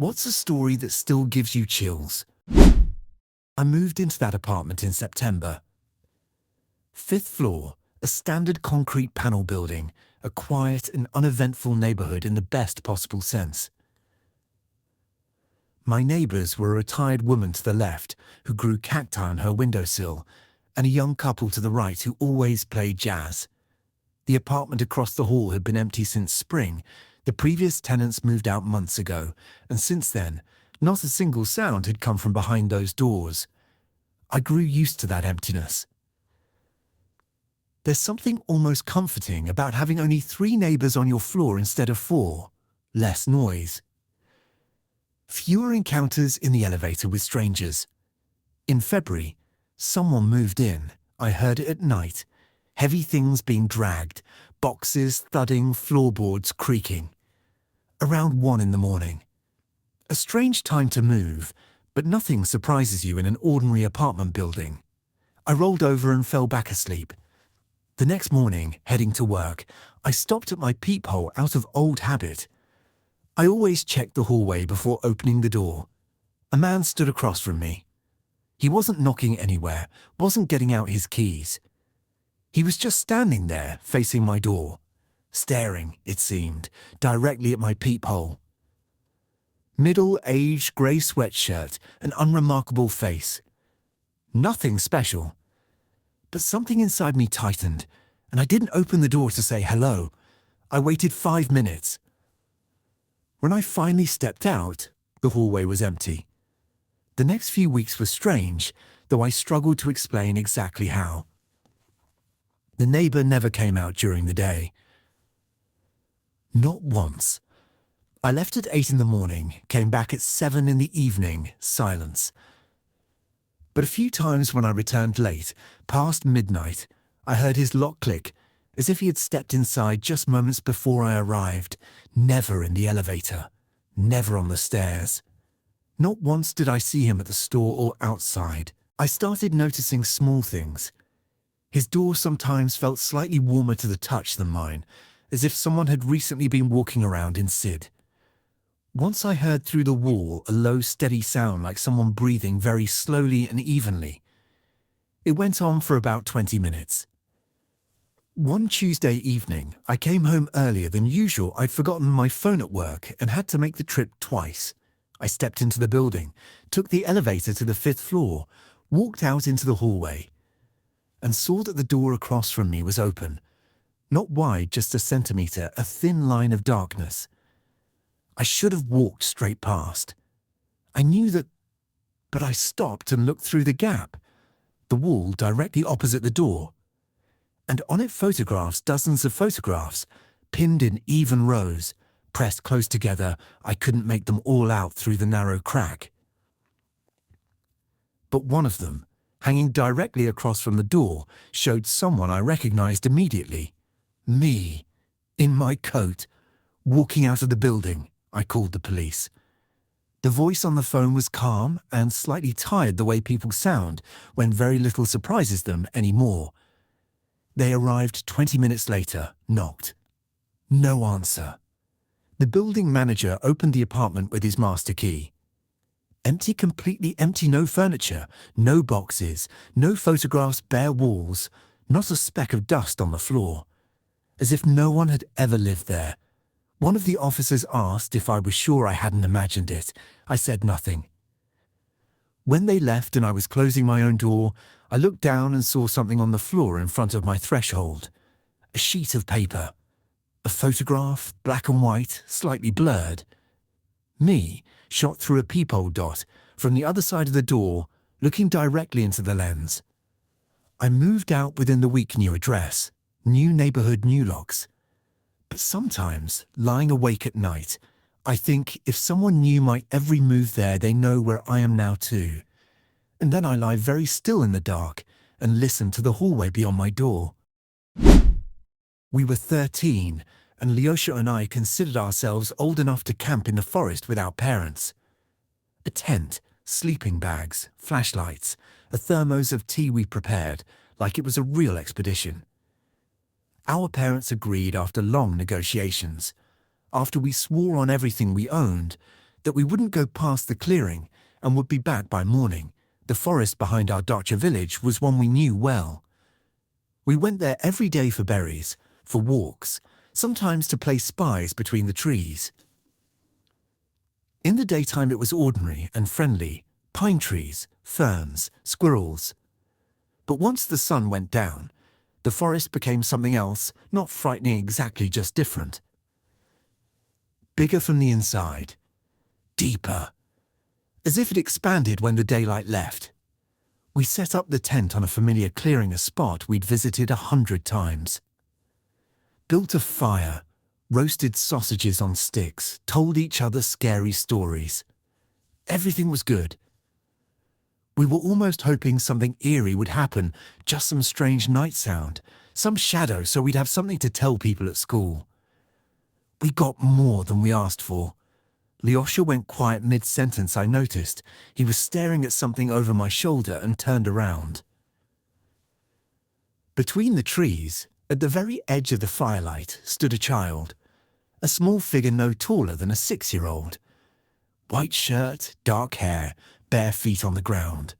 What's a story that still gives you chills? I moved into that apartment in September. Fifth floor, a standard concrete panel building, a quiet and uneventful neighborhood in the best possible sense. My neighbors were a retired woman to the left who grew cacti on her windowsill, and a young couple to the right who always played jazz. The apartment across the hall had been empty since spring. The previous tenants moved out months ago, and since then, not a single sound had come from behind those doors. I grew used to that emptiness. There's something almost comforting about having only 3 neighbors on your floor instead of 4. Less noise. Fewer encounters in the elevator with strangers. In February, someone moved in. I heard it at night. Heavy things being dragged, boxes thudding, floorboards creaking. Around 1 in the morning. A strange time to move, but nothing surprises you in an ordinary apartment building. I rolled over and fell back asleep. The next morning, heading to work, I stopped at my peephole out of old habit. I always checked the hallway before opening the door. A man stood across from me. He wasn't knocking anywhere, wasn't getting out his keys. He was just standing there, facing my door, staring, it seemed, directly at my peephole. Middle-aged, grey sweatshirt, an unremarkable face. Nothing special. But something inside me tightened, and I didn't open the door to say hello. I waited 5 minutes. When I finally stepped out, the hallway was empty. The next few weeks were strange, though I struggled to explain exactly how. The neighbor never came out during the day. Not once. I left at 8 in the morning, came back at 7 in the evening, silence. But a few times when I returned late, past midnight, I heard his lock click, as if he had stepped inside just moments before I arrived. Never in the elevator, never on the stairs. Not once did I see him at the store or outside. I started noticing small things. His door sometimes felt slightly warmer to the touch than mine, as if someone had recently been walking around in Sid. Once I heard through the wall a low, steady sound like someone breathing very slowly and evenly. It went on for about 20 minutes. One Tuesday evening, I came home earlier than usual. I'd forgotten my phone at work and had to make the trip twice. I stepped into the building, took the elevator to the 5th floor, walked out into the hallway, and saw that the door across from me was open. Not wide, just a centimeter, a thin line of darkness. I should have walked straight past. I knew that, but I stopped and looked through the gap. The wall directly opposite the door. And on it photographs, dozens of photographs, pinned in even rows, pressed close together. I couldn't make them all out through the narrow crack. But one of them, hanging directly across from the door, showed someone I recognized immediately. Me, in my coat, walking out of the building. I called the police. The voice on the phone was calm and slightly tired, the way people sound when very little surprises them anymore. They arrived 20 minutes later, knocked. No answer. The building manager opened the apartment with his master key. Empty, completely empty, no furniture, no boxes, no photographs, bare walls, not a speck of dust on the floor. As if no one had ever lived there. One of the officers asked if I was sure I hadn't imagined it. I said nothing. When they left and I was closing my own door, I looked down and saw something on the floor in front of my threshold. A sheet of paper. A photograph, black and white, slightly blurred. Me, shot through a peephole dot, from the other side of the door, looking directly into the lens. I moved out within the week, new address, new neighborhood, new locks. But sometimes, lying awake at night, I think if someone knew my every move there, they know where I am now too. And then I lie very still in the dark and listen to the hallway beyond my door. We were 13, and Lyosha and I considered ourselves old enough to camp in the forest with our parents. A tent, sleeping bags, flashlights, a thermos of tea we prepared, like it was a real expedition. Our parents agreed after long negotiations. After we swore on everything we owned, that we wouldn't go past the clearing and would be back by morning. The forest behind our Dacha village was one we knew well. We went there every day for berries, for walks, sometimes to play spies between the trees. In the daytime it was ordinary and friendly, pine trees, ferns, squirrels. But once the sun went down, the forest became something else, not frightening exactly, just different. Bigger from the inside, deeper, as if it expanded when the daylight left. We set up the tent on a familiar clearing, a spot we'd visited 100 times. Built a fire, roasted sausages on sticks, told each other scary stories. Everything was good. We were almost hoping something eerie would happen, just some strange night sound, some shadow, so we'd have something to tell people at school. We got more than we asked for. Lyosha went quiet mid-sentence. I noticed he was staring at something over my shoulder and turned around. Between the trees, at the very edge of the firelight, stood a child, a small figure no taller than a 6-year-old. White shirt, dark hair, bare feet on the ground,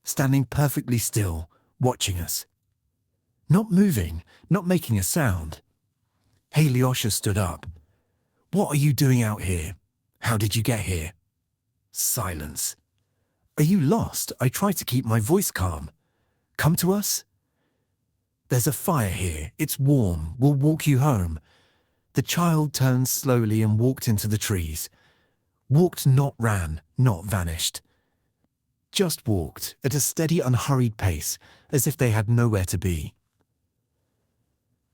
standing perfectly still, watching us. Not moving, not making a sound. Hey, Lyosha stood up. What are you doing out here? How did you get here? Silence. Are you lost? I try to keep my voice calm. Come to us? There's a fire here. It's warm. We'll walk you home. The child turned slowly and walked into the trees. Walked, not ran, not vanished. Just walked, at a steady, unhurried pace, as if they had nowhere to be.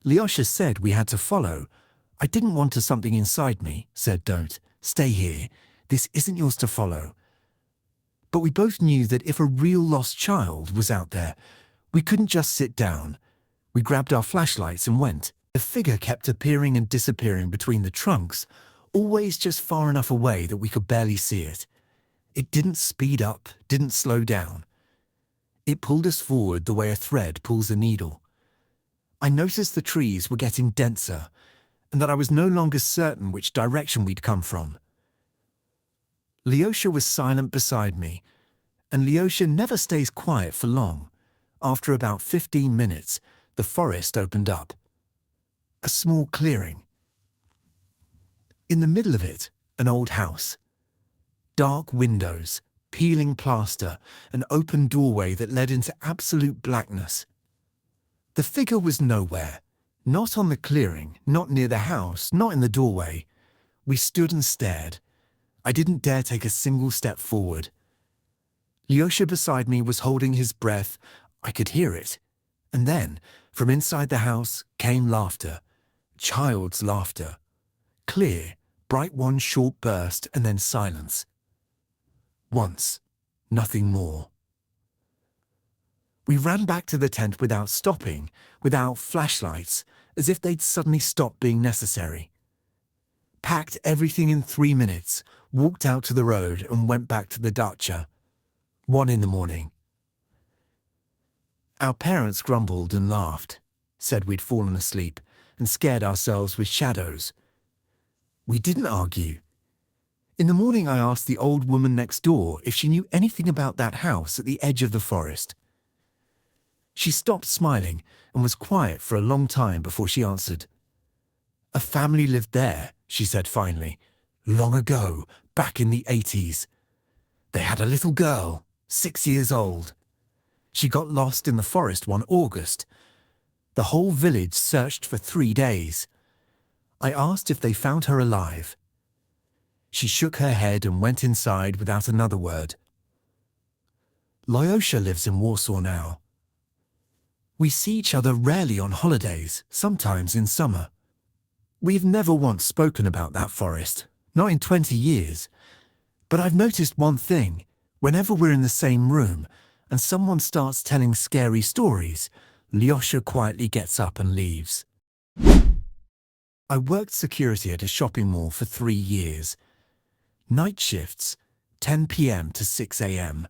Lyosha said we had to follow. I didn't want to. Something inside me said, don't. Stay here. This isn't yours to follow. But we both knew that if a real lost child was out there, we couldn't just sit down. We grabbed our flashlights and went. The figure kept appearing and disappearing between the trunks, always just far enough away that we could barely see it. It didn't speed up, didn't slow down. It pulled us forward the way a thread pulls a needle. I noticed the trees were getting denser, and that I was no longer certain which direction we'd come from. Lyosha was silent beside me, and Lyosha never stays quiet for long. After about 15 minutes, the forest opened up. A small clearing. In the middle of it, an old house. Dark windows, peeling plaster, an open doorway that led into absolute blackness. The figure was nowhere. Not on the clearing, not near the house, not in the doorway. We stood and stared. I didn't dare take a single step forward. Lyosha beside me was holding his breath. I could hear it. And then, from inside the house, came laughter. Child's laughter. Clear, bright, one short burst, and then silence. Once, nothing more. We ran back to the tent without stopping, without flashlights, as if they'd suddenly stopped being necessary. Packed everything in 3 minutes, walked out to the road and went back to the dacha. 1 a.m. Our parents grumbled and laughed, said we'd fallen asleep, and scared ourselves with shadows. We didn't argue. In the morning I asked the old woman next door if she knew anything about that house at the edge of the forest. She stopped smiling and was quiet for a long time before she answered. A family lived there, she said finally, long ago, back in the 80s. They had a little girl, 6 years old. She got lost in the forest one August. The whole village searched for 3 days. I asked if they found her alive. She shook her head and went inside without another word. Lyosha lives in Warsaw now. We see each other rarely on holidays, sometimes in summer. We've never once spoken about that forest, not in 20 years. But I've noticed one thing. Whenever we're in the same room and someone starts telling scary stories, Lyosha quietly gets up and leaves. I worked security at a shopping mall for 3 years. Night shifts, 10 p.m. to 6 a.m.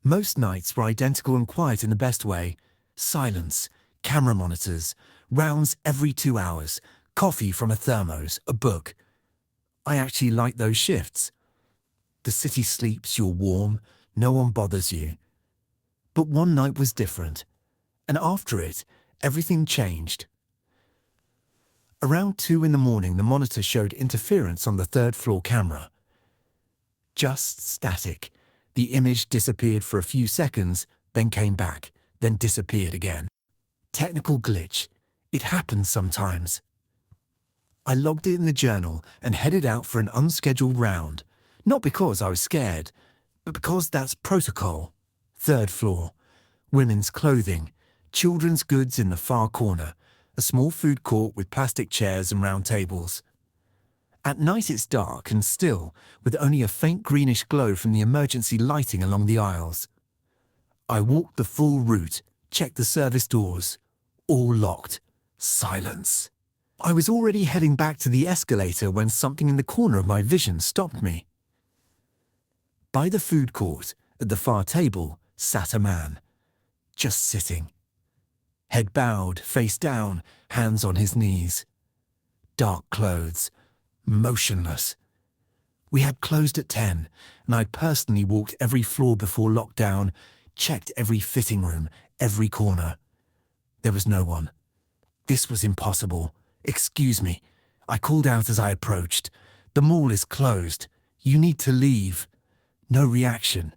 Most nights were identical and quiet in the best way. Silence, camera monitors, rounds every 2 hours, coffee from a thermos, a book. I actually like those shifts. The city sleeps, you're warm, no one bothers you. But one night was different, and after it, everything changed. Around 2 in the morning, the monitor showed interference on the third-floor camera. Just static. The image disappeared for a few seconds, then came back, then disappeared again. Technical glitch. It happens sometimes. I logged it in the journal and headed out for an unscheduled round. Not because I was scared, but because that's protocol. Third floor. Women's clothing. Children's goods in the far corner. A small food court with plastic chairs and round tables. At night it's dark and still, with only a faint greenish glow from the emergency lighting along the aisles. I walked the full route, checked the service doors. All locked. Silence. I was already heading back to the escalator when something in the corner of my vision stopped me. By the food court, at the far table, sat a man. Just sitting. Head bowed, face down, hands on his knees. Dark clothes. Motionless. We had closed at 10, and I'd personally walked every floor before lockdown, checked every fitting room, every corner. There was no one. This was impossible. Excuse me. I called out as I approached. The mall is closed. You need to leave. No reaction.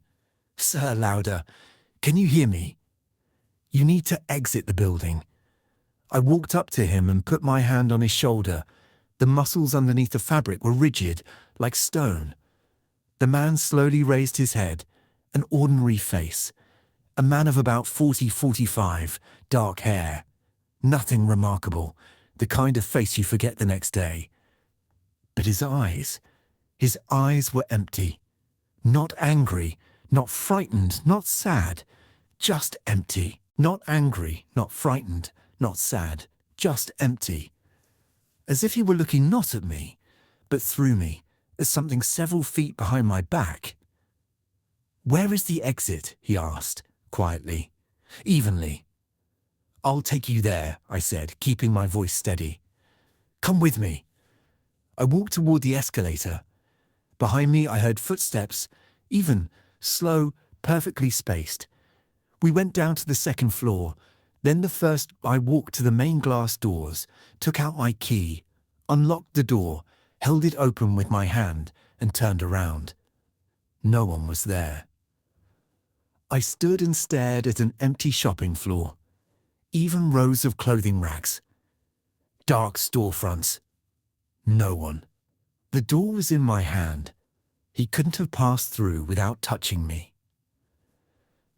Sir, louder. Can you hear me? You need to exit the building. I walked up to him and put my hand on his shoulder. The muscles underneath the fabric were rigid, like stone. The man slowly raised his head, an ordinary face. A man of about 40-45, dark hair. Nothing remarkable, the kind of face you forget the next day. But his eyes were empty. Not angry, not frightened, not sad, just empty. Not angry, not frightened, not sad, just empty. As if he were looking not at me, but through me, at something several feet behind my back. "Where is the exit?" he asked, quietly, evenly. "I'll take you there," I said, keeping my voice steady. "Come with me." I walked toward the escalator. Behind me I heard footsteps, even, slow, perfectly spaced. We went down to the second floor. Then the first, I walked to the main glass doors, took out my key, unlocked the door, held it open with my hand, and turned around. No one was there. I stood and stared at an empty shopping floor. Even rows of clothing racks. Dark storefronts. No one. The door was in my hand. He couldn't have passed through without touching me.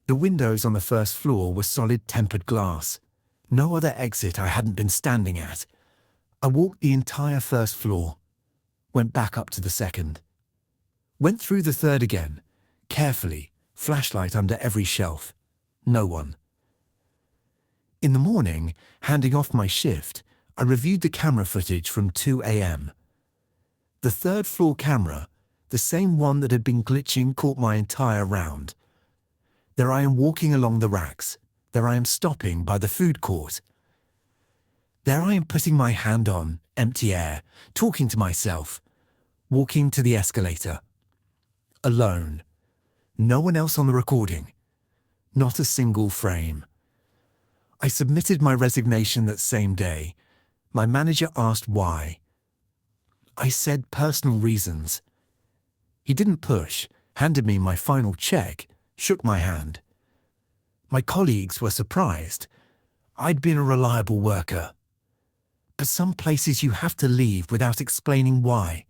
The windows on the first floor were solid tempered glass. No other exit I hadn't been standing at. I walked the entire first floor. Went back up to the second. Went through the third again, carefully, flashlight under every shelf. No one. In the morning, handing off my shift, I reviewed the camera footage from 2 a.m. The third floor camera, the same one that had been glitching, caught my entire round. There I am walking along the racks. There I am stopping by the food court. There I am putting my hand on empty air, talking to myself, walking to the escalator. Alone. No one else on the recording. Not a single frame. I submitted my resignation that same day. My manager asked why. I said personal reasons. He didn't push, handed me my final check, shook my hand. My colleagues were surprised. I'd been a reliable worker. But some places you have to leave without explaining why.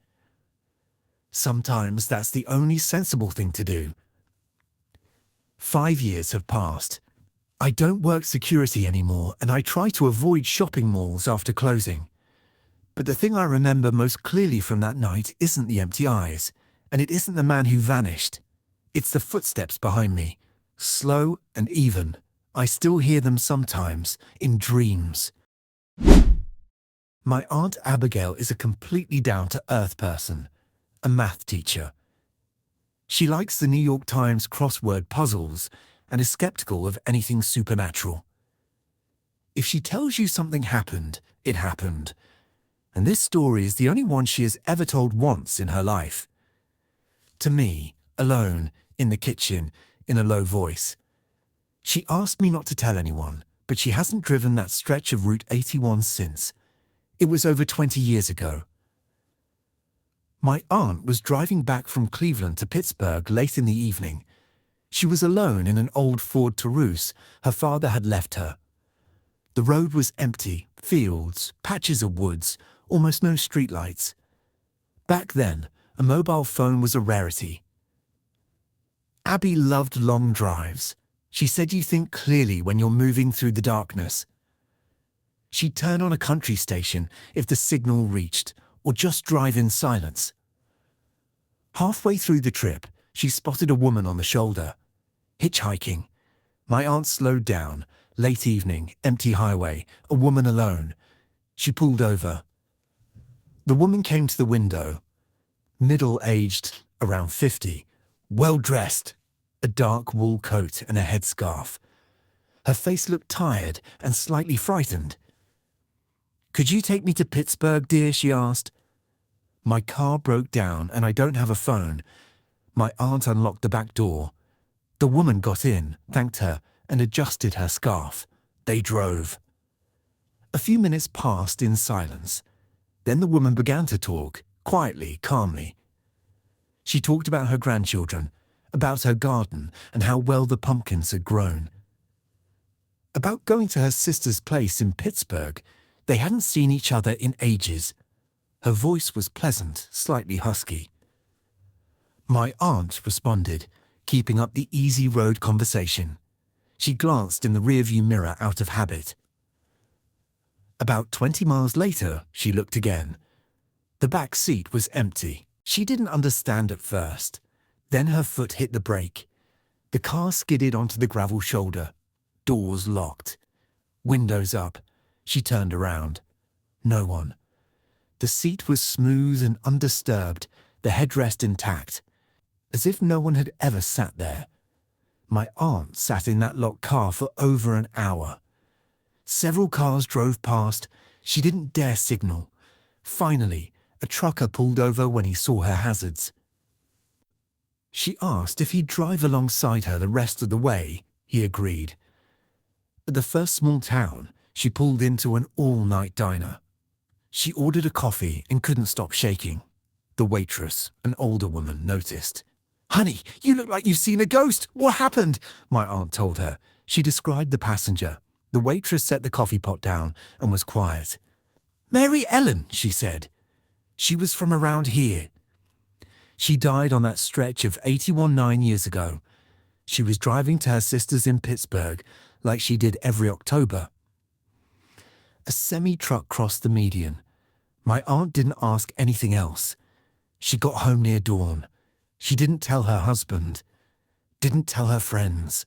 Sometimes that's the only sensible thing to do. 5 years have passed. I don't work security anymore, and I try to avoid shopping malls after closing. But the thing I remember most clearly from that night isn't the empty eyes, and it isn't the man who vanished. It's the footsteps behind me, slow and even. I still hear them sometimes, in dreams. My Aunt Abigail is a completely down-to-earth person, a math teacher. She likes the New York Times crossword puzzles and is skeptical of anything supernatural. If she tells you something happened, it happened. And this story is the only one she has ever told once in her life. To me, alone, in the kitchen, in a low voice. She asked me not to tell anyone, but she hasn't driven that stretch of Route 81 since. It was over 20 years ago. My aunt was driving back from Cleveland to Pittsburgh late in the evening. She was alone in an old Ford Taurus. Her father had left her. The road was empty, fields, patches of woods, almost no streetlights. Back then, a mobile phone was a rarity. Abby loved long drives. She said you think clearly when you're moving through the darkness. She'd turn on a country station if the signal reached, or just drive in silence. Halfway through the trip, she spotted a woman on the shoulder. Hitchhiking. My aunt slowed down. Late evening, empty highway, a woman alone. She pulled over. The woman came to the window. Middle-aged, around 50, well-dressed, a dark wool coat and a headscarf. Her face looked tired and slightly frightened. "Could you take me to Pittsburgh, dear?" she asked. "My car broke down and I don't have a phone." My aunt unlocked the back door. The woman got in, thanked her, and adjusted her scarf. They drove. A few minutes passed in silence. Then the woman began to talk, quietly, calmly. She talked about her grandchildren, about her garden and how well the pumpkins had grown. About going to her sister's place in Pittsburgh. They hadn't seen each other in ages. Her voice was pleasant, slightly husky. My aunt responded, keeping up the easy road conversation. She glanced in the rearview mirror out of habit. About 20 miles later, she looked again. The back seat was empty. She didn't understand at first. Then her foot hit the brake. The car skidded onto the gravel shoulder. Doors locked. Windows up. She turned around. No one. The seat was smooth and undisturbed, the headrest intact, as if no one had ever sat there. My aunt sat in that locked car for over an hour. Several cars drove past. She didn't dare signal. Finally, a trucker pulled over when he saw her hazards. She asked if he'd drive alongside her the rest of the way. He agreed. At the first small town, she pulled into an all-night diner. She ordered a coffee and couldn't stop shaking. The waitress, an older woman, noticed. "Honey, you look like you've seen a ghost. What happened?" my aunt told her. She described the passenger. The waitress set the coffee pot down and was quiet. "Mary Ellen," she said. "She was from around here. She died on that stretch of 81 9 years ago. She was driving to her sister's in Pittsburgh, like she did every October." A semi-truck crossed the median. My aunt didn't ask anything else. She got home near dawn. She didn't tell her husband. Didn't tell her friends.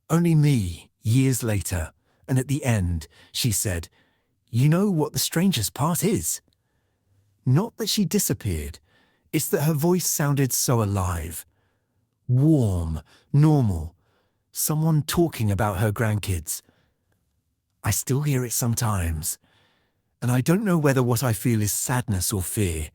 Only me, years later. And at the end, she said, "You know what the strangest part is? Not that she disappeared. It's that her voice sounded so alive. Warm, normal. Someone talking about her grandkids. I still hear it sometimes. And I don't know whether what I feel is sadness or fear.